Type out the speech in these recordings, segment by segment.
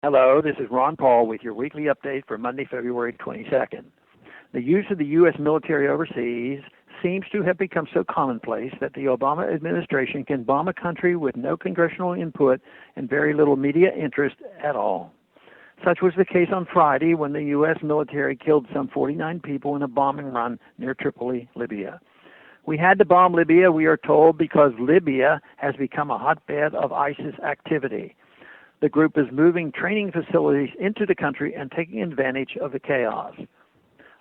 Hello, this is Ron Paul with your weekly update for Monday, February 22nd. The use of the U.S. military overseas seems to have become so commonplace that the Obama administration can bomb a country with no congressional input and very little media interest at all. Such was the case on Friday when the U.S. military killed some 49 people in a bombing run near Tripoli, Libya. We had to bomb Libya, we are told, because Libya has become a hotbed of ISIS activity. The group is moving training facilities into the country and taking advantage of the chaos.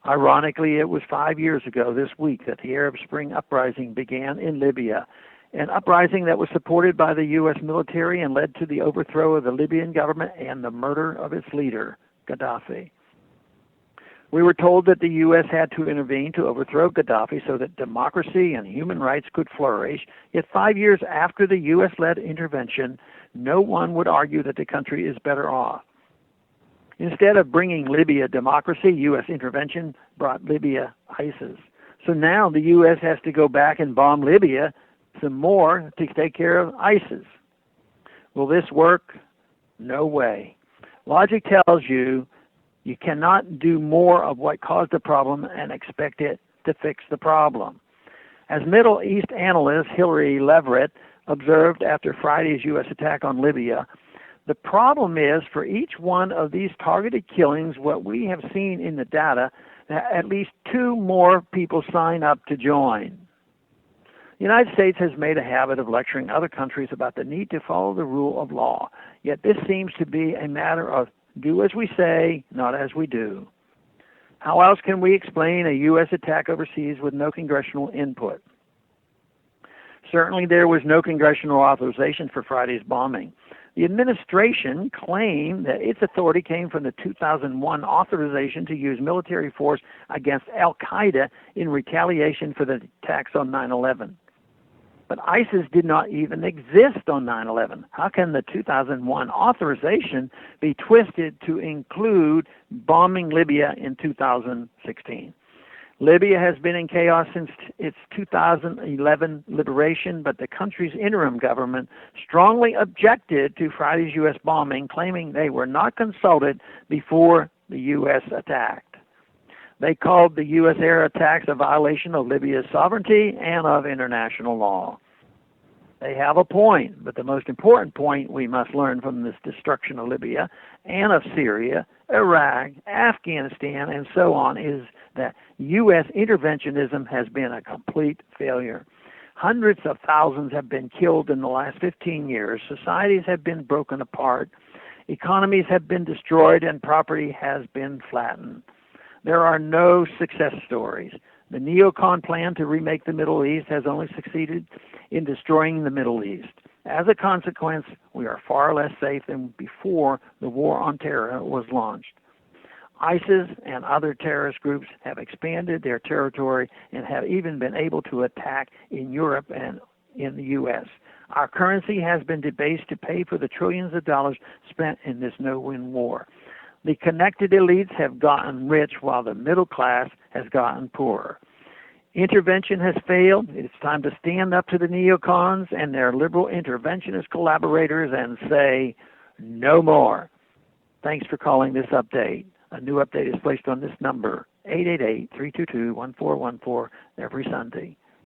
Ironically, it was 5 years ago this week that the Arab Spring uprising began in Libya, an uprising that was supported by the U.S. military and led to the overthrow of the Libyan government and the murder of its leader, Gaddafi. We were told that the U.S. had to intervene to overthrow Gaddafi so that democracy and human rights could flourish, yet 5 years after the U.S.-led intervention, no one would argue that the country is better off. Instead of bringing Libya democracy, U.S. intervention brought Libya ISIS. So now the U.S. has to go back and bomb Libya some more to take care of ISIS. Will this work? No way. Logic tells you you cannot do more of what caused the problem and expect it to fix the problem. As Middle East analyst Hillary Leverett observed after Friday's U.S. attack on Libya, the problem is for each one of these targeted killings, what we have seen in the data, that at least 2 more people sign up to join. The United States has made a habit of lecturing other countries about the need to follow the rule of law, yet this seems to be a matter of do as we say, not as we do. How else can we explain a U.S. attack overseas with no congressional input? Certainly there was no congressional authorization for Friday's bombing. The administration claimed that its authority came from the 2001 authorization to use military force against al-qaeda in retaliation for the attacks on 9/11. But ISIS did not even exist on 9/11. How can the 2001 authorization be twisted to include bombing Libya in 2016? Libya has been in chaos since its 2011 liberation, but the country's interim government strongly objected to Friday's U.S. bombing, claiming they were not consulted before the U.S. attacked. They called the U.S. air attacks a violation of Libya's sovereignty and of international law. They have a point, but the most important point we must learn from this destruction of Libya and of Syria, Iraq, Afghanistan, and so on is that U.S. interventionism has been a complete failure. Hundreds of thousands have been killed in the last 15 years. Societies have been broken apart. Economies have been destroyed and property has been flattened. There are no success stories. The neocon plan to remake the Middle East has only succeeded in destroying the Middle East. As a consequence, we are far less safe than before the war on terror was launched. ISIS and other terrorist groups have expanded their territory and have even been able to attack in Europe and in the U.S. Our currency has been debased to pay for the trillions of dollars spent in this no-win war. The connected elites have gotten rich while the middle class has gotten poorer. Intervention has failed. It's time to stand up to the neocons and their liberal interventionist collaborators and say, no more. Thanks for calling this update. A new update is placed on this number, 888-322-1414, every Sunday.